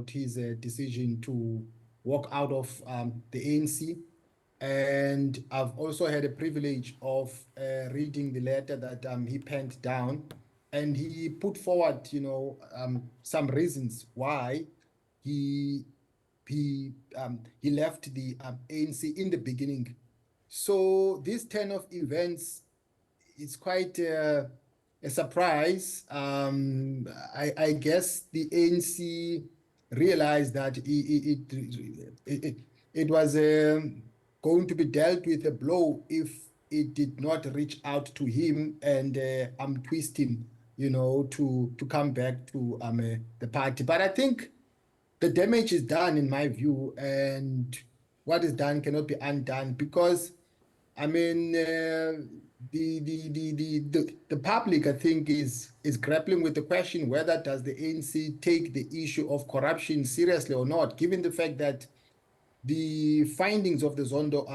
about his decision to walk out of the ANC. And I've also had a privilege of reading the letter that he penned down, and he put forward, some reasons why he he left the ANC in the beginning. So this turn of events is quite a surprise. I guess the ANC realized that it was going to be dealt with a blow if it did not reach out to him and twist him, to come back to the party. But I think the damage is done in my view, and what is done cannot be undone, because I mean, the public, I think, is grappling with the question whether does the ANC take the issue of corruption seriously or not, given the fact that the findings of the Zondo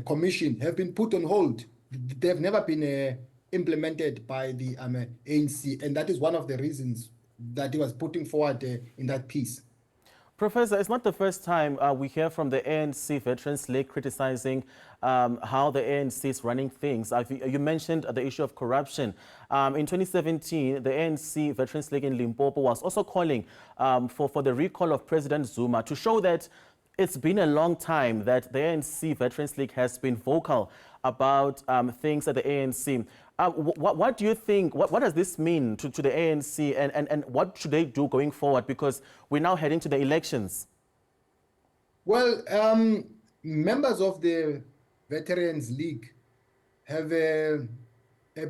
Commission have been put on hold. They have never been implemented by the ANC, and that is one of the reasons that he was putting forward in that piece. Professor, it's not the first time we hear from the ANC Veterans League criticizing how the ANC is running things. You mentioned the issue of corruption. In 2017, the ANC Veterans League in Limpopo was also calling for the recall of President Zuma, to show that it's been a long time that the ANC Veterans League has been vocal about things at the ANC. What do you think, what does this mean to the ANC, and what should they do going forward, because we're now heading to the elections? Well, members of the Veterans League have a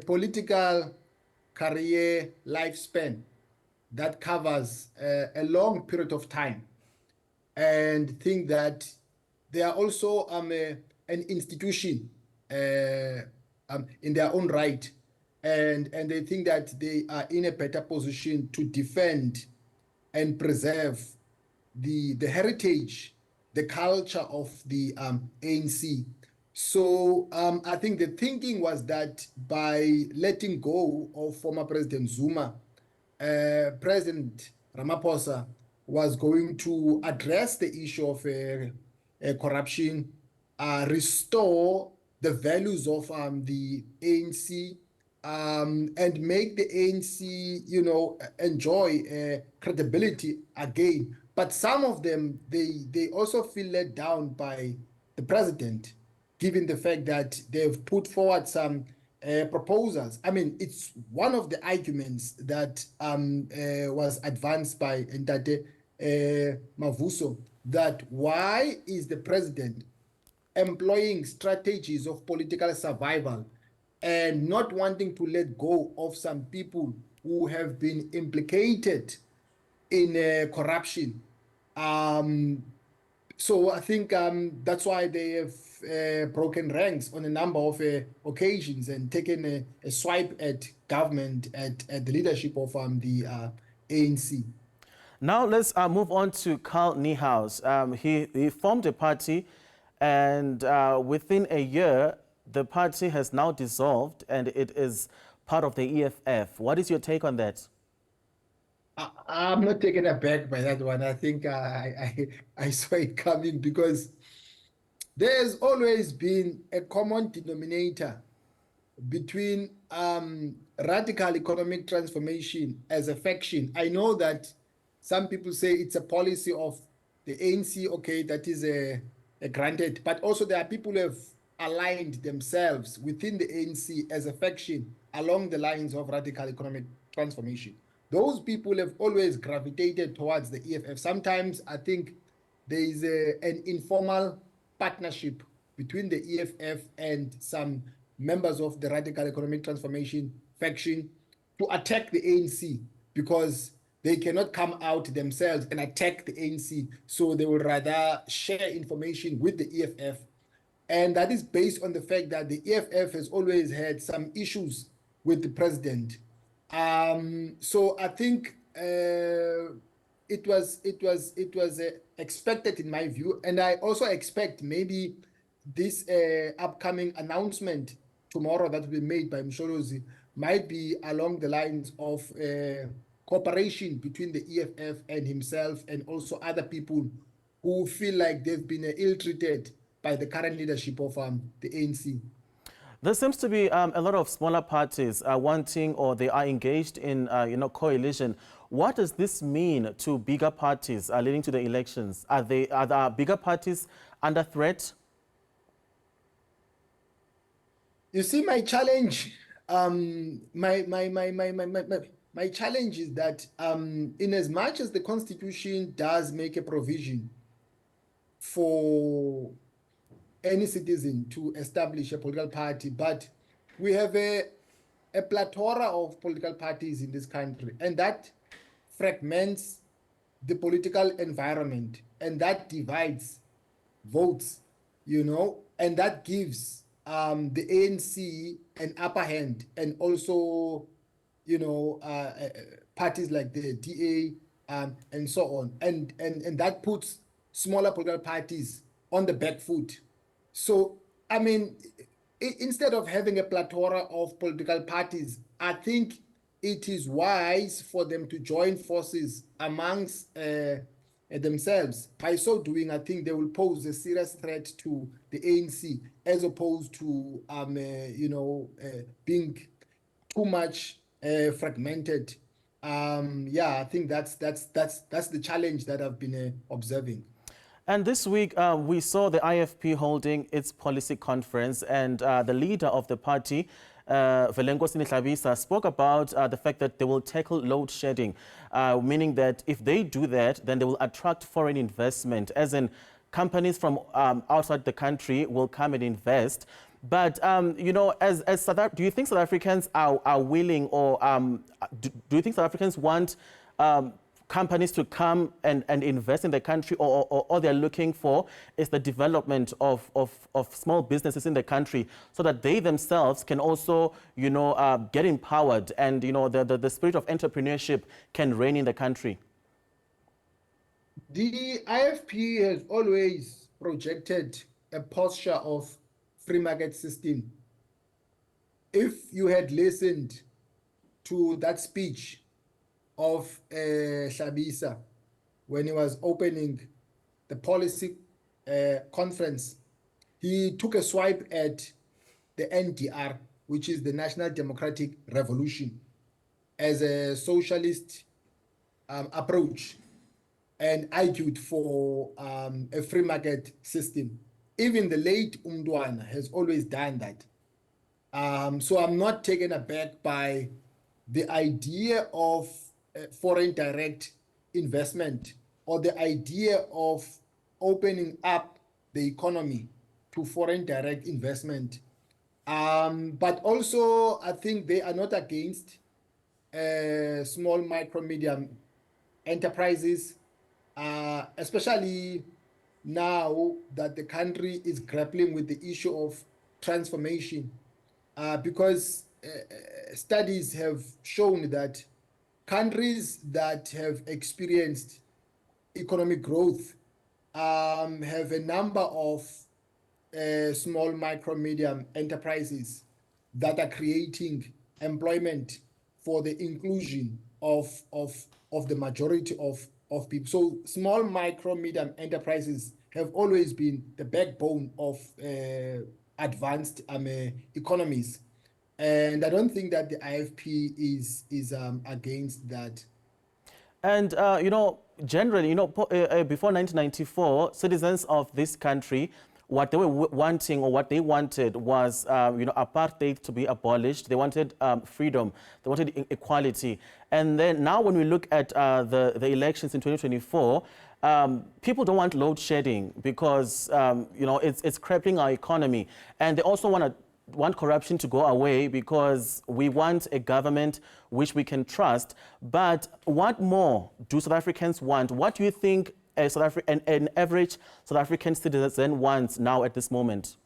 political career lifespan that covers a long period of time, and think that they are also an institution in their own right, and they think that they are in a better position to defend and preserve the heritage, the culture of the ANC. So I think the thinking was that by letting go of former President Zuma, President Ramaphosa was going to address the issue of corruption, restore the values of the ANC, and make the ANC, enjoy credibility again. But some of them, they also feel let down by the president, given the fact that they've put forward some proposals. I mean, it's one of the arguments that was advanced by Ntate Mavuso, that why is the president employing strategies of political survival and not wanting to let go of some people who have been implicated in corruption. So I think that's why they have broken ranks on a number of occasions and taken a swipe at government, at the leadership of the ANC. Now let's move on to Carl Niehaus. He formed a party, and within a year, the party has now dissolved and it is part of the EFF. What is your take on that? I'm not taken aback by that one. I think I saw it coming, because there's always been a common denominator between radical economic transformation as a faction. I know that some people say it's a policy of the ANC, okay, that is a granted, but also there are people who have aligned themselves within the ANC as a faction along the lines of radical economic transformation. Those people have always gravitated towards the EFF. Sometimes I think there is an informal partnership between the EFF and some members of the radical economic transformation faction to attack the ANC, because they cannot come out themselves and attack the ANC. So they would rather share information with the EFF. And that is based on the fact that the EFF has always had some issues with the president. So I think it was expected in my view, and I also expect maybe this upcoming announcement tomorrow that will be made by Msholozi might be along the lines of cooperation between the EFF and himself and also other people who feel like they've been ill-treated by the current leadership of the ANC. There seems to be a lot of smaller parties wanting, or they are engaged in, coalition. What does this mean to bigger parties leading to the elections? Are the bigger parties under threat? You see, my challenge, my challenge is that in as much as the Constitution does make a provision for any citizen to establish a political party, but we have a plethora of political parties in this country, and that fragments the political environment, and that divides votes, and that gives the ANC an upper hand, and also, parties like the DA and so on, and that puts smaller political parties on the back foot. So, I mean, instead of having a plethora of political parties, I think it is wise for them to join forces amongst themselves. By so doing, I think they will pose a serious threat to the ANC, as opposed to being too much fragmented. I think that's the challenge that I've been observing. And this week, we saw the IFP holding its policy conference, and the leader of the party, Ntsikelelo Breakfast, spoke about the fact that they will tackle load shedding, meaning that if they do that, then they will attract foreign investment, as in companies from outside the country will come and invest. But, do you think South Africans are willing, or do you think South Africans want companies to come and invest in the country, or all they're looking for is the development of small businesses in the country, so that they themselves can also, get empowered, and, the spirit of entrepreneurship can reign in the country? The IFP has always projected a posture of free market system. If you had listened to that speech of SABC when he was opening the policy conference, he took a swipe at the NDR, which is the National Democratic Revolution, as a socialist approach, and argued for a free market system. Even the late Umdwana has always done that. So I'm not taken aback by the idea of foreign direct investment, or the idea of opening up the economy to foreign direct investment. But also, I think they are not against small, micro, medium enterprises, especially now that the country is grappling with the issue of transformation, because studies have shown that countries that have experienced economic growth have a number of small, micro, medium enterprises that are creating employment for the inclusion of the majority of people. So small, micro, medium enterprises have always been the backbone of advanced economies. And I don't think that the IFP is against that. And, generally, before 1994, citizens of this country, what they were wanting, or what they wanted, was, apartheid to be abolished. They wanted freedom. They wanted equality. And then now when we look at the elections in 2024, people don't want load shedding because, it's crippling our economy. And they also want corruption to go away because we want a government which we can trust. But what more do South Africans want? What do you think an average South African citizen wants now at this moment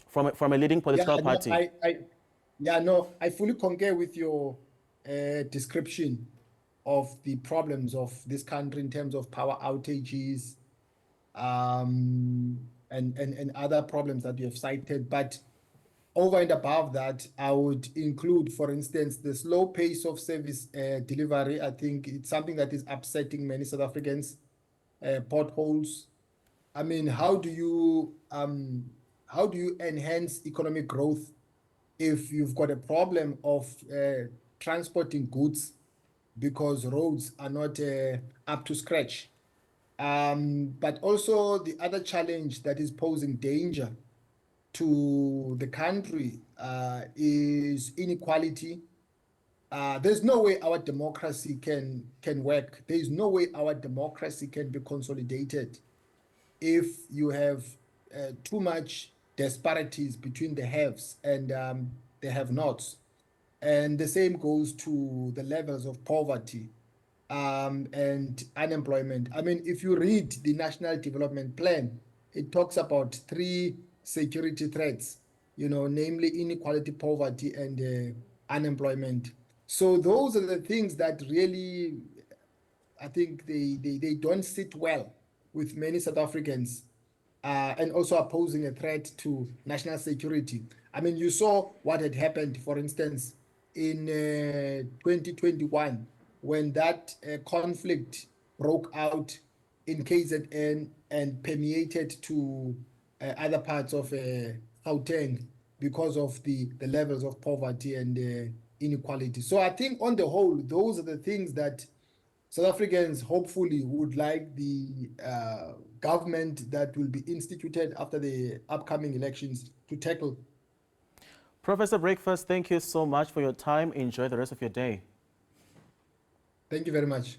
from a leading political party? I fully concur with your description of the problems of this country in terms of power outages and other problems that you have cited. But over and above that, I would include, for instance, the slow pace of service delivery. I think it's something that is upsetting many South Africans. Potholes. I mean, how do you enhance economic growth if you've got a problem of transporting goods because roads are not up to scratch? But also the other challenge that is posing danger to the country is inequality. There's no way our democracy can work. There is no way our democracy can be consolidated if you have too much disparities between the haves and the have-nots. And the same goes to the levels of poverty and unemployment. I mean, if you read the National Development Plan, it talks about 3 security threats, namely inequality, poverty, and unemployment. So those are the things that really, I think they don't sit well with many South Africans, and also are posing a threat to national security. I mean, you saw what had happened, for instance, in 2021, when that conflict broke out in KZN and permeated to other parts of Gauteng because of the levels of poverty and inequality. So I think on the whole, those are the things that South Africans hopefully would like the government that will be instituted after the upcoming elections to tackle. Professor Breakfast, thank you so much for your time. Enjoy the rest of your day. Thank you very much.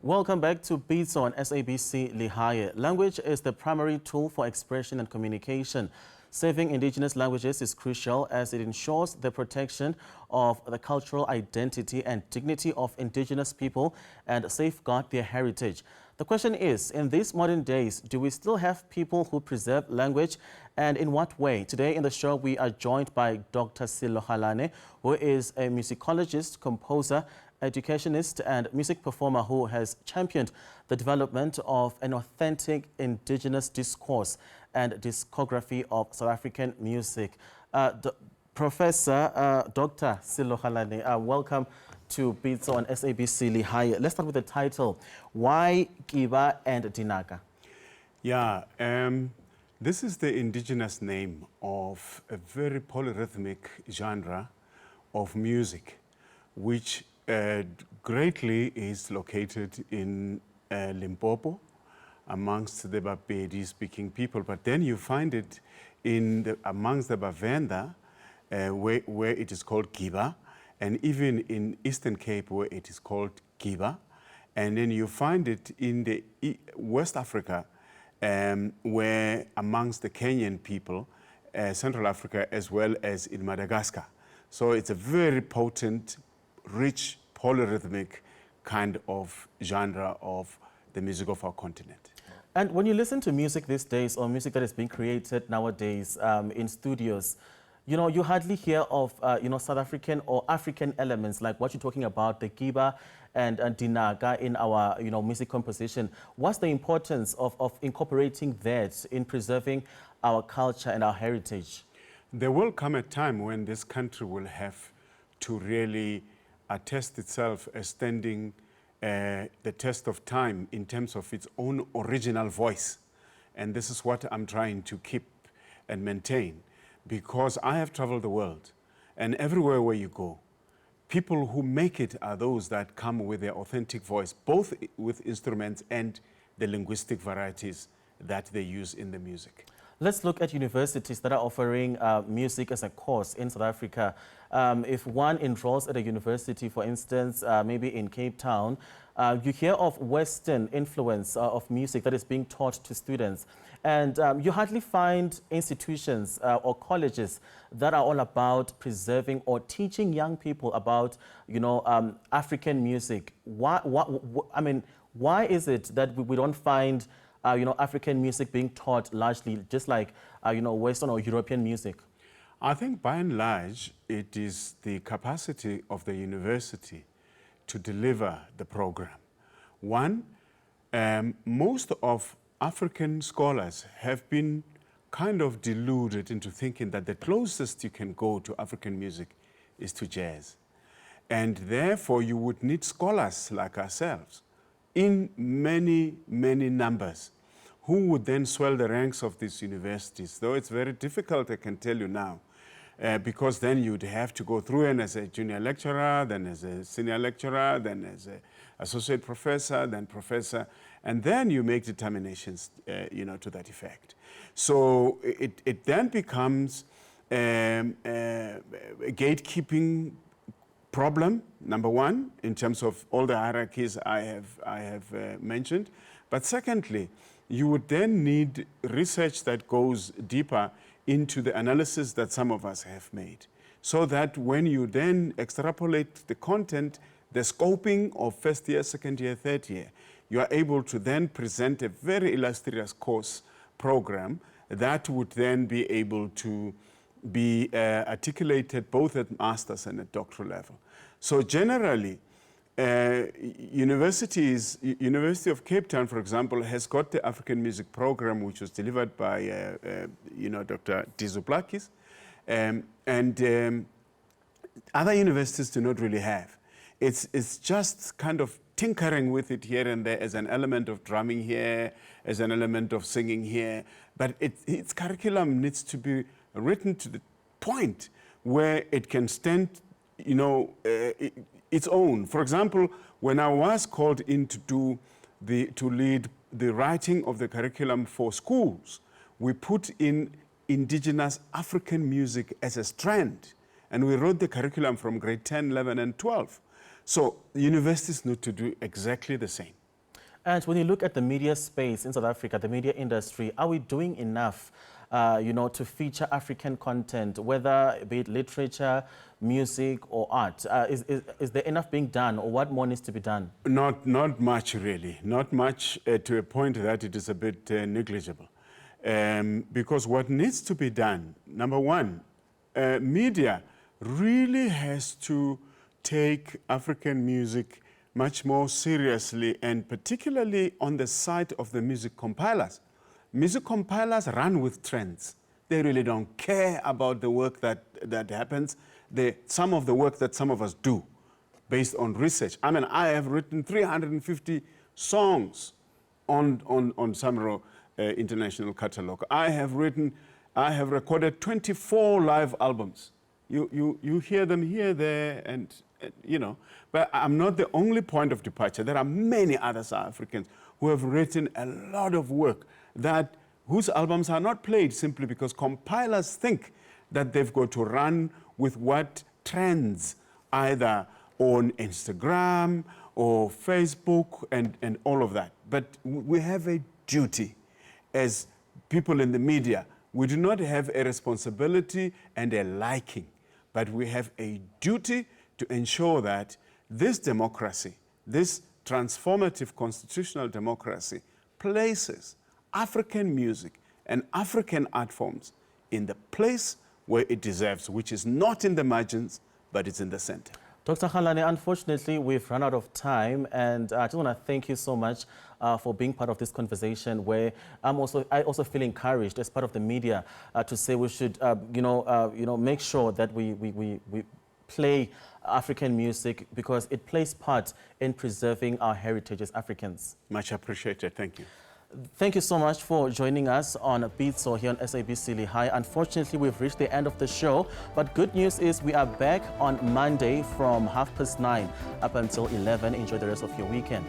Welcome back to Pitso on SABC Lehae. Language is the primary tool for expression and communication. Saving indigenous languages is crucial as it ensures the protection of the cultural identity and dignity of indigenous people and safeguard their heritage. The question is, in these modern days, do we still have people who preserve language, and in what way? Today in the show, we are joined by Dr Ntsikelelo, who is a musicologist, composer, educationist and music performer who has championed the development of an authentic indigenous discourse and discography of South African music. Professor Dr Ntsikelelo, welcome to Pitso on SABC Lehae. Let's start with the title, Why Kiba and Dinaka? Yeah, this is the indigenous name of a very polyrhythmic genre of music, which greatly is located in Limpopo amongst the Bapedi-speaking people. But then you find it amongst the Bavenda, where it is called Kiba, and even in Eastern Cape, where it is called Kiba. And then you find it in the West Africa, where amongst the Kenyan people, Central Africa, as well as in Madagascar. So it's a very potent, rich, polyrhythmic kind of genre of the music of our continent. And when you listen to music these days, or music that is being created nowadays in studios, you hardly hear of, South African or African elements like what you're talking about, the Kiba and Dinaka in our, music composition. What's the importance of incorporating that in preserving our culture and our heritage? There will come a time when this country will have to really attest itself as standing the test of time in terms of its own original voice. And this is what I'm trying to keep and maintain, because I have traveled the world, and everywhere where you go, people who make it are those that come with their authentic voice, both with instruments and the linguistic varieties that they use in the music. Let's look at universities that are offering music as a course in South Africa. If one enrolls at a university, for instance, maybe in Cape Town, you hear of Western influence of music that is being taught to students. And you hardly find institutions or colleges that are all about preserving or teaching young people about, African music. Why is it that we don't find African music being taught largely, just like, Western or European music? I think by and large, it is the capacity of the university to deliver the program. One, most of African scholars have been kind of deluded into thinking that the closest you can go to African music is to jazz. And therefore, you would need scholars like ourselves in many, many numbers who would then swell the ranks of these universities, though it's very difficult, I can tell you now, because then you'd have to go through and as a junior lecturer, then as a senior lecturer, then as an associate professor, then professor, and then you make determinations, to that effect. So it then becomes a gatekeeping problem, number one, in terms of all the hierarchies I have mentioned. But secondly, you would then need research that goes deeper into the analysis that some of us have made, so that when you then extrapolate the content, the scoping of first year, second year, third year, you are able to then present a very illustrious course program that would then be able to be articulated both at master's and at doctoral level. So generally, University of Cape Town, for example, has got the African music program, which was delivered by Dr. Ntsikelelo, and other universities do not really have. It's just kind of tinkering with it here and there as an element of drumming here, as an element of singing here, but its curriculum needs to be written to the point where it can stand, its own. For example, when I was called in to lead the writing of the curriculum for schools, we put in indigenous African music as a strand, and we wrote the curriculum from grade 10, 11, and 12. So universities need to do exactly the same. And when you look at the media space in South Africa, the media industry, are we doing enough to feature African content, whether be it literature, music, or art? Is there enough being done, or what more needs to be done? Not much, really. Not much to a point that it is a bit negligible. Because what needs to be done, number one, media really has to take African music much more seriously, and particularly on the side of the music compilers. Music compilers run with trends. They really don't care about the work that happens, some of the work that some of us do based on research. I mean, I have written 350 songs on Samro International Catalog. I have recorded 24 live albums. You hear them here, there, and but I'm not the only point of departure. There are many other South Africans who have written a lot of work whose albums are not played simply because compilers think that they've got to run with what trends either on Instagram or Facebook and all of that. But we have a duty as people in the media. We do not have a responsibility and a liking, but we have a duty to ensure that this democracy, this transformative constitutional democracy, places African music and African art forms in the place where it deserves, which is not in the margins, but it's in the center. Dr. Khalane, unfortunately, we've run out of time, and I just want to thank you so much for being part of this conversation, where I also feel encouraged as part of the media to say we should, make sure that we play African music because it plays part in preserving our heritage as Africans. Much appreciated. Thank you. Thank you so much for joining us on Pitso here on SABC Lehae. Unfortunately, we've reached the end of the show, but good news is we are back on Monday from 9:30 up until 11. Enjoy the rest of your weekend.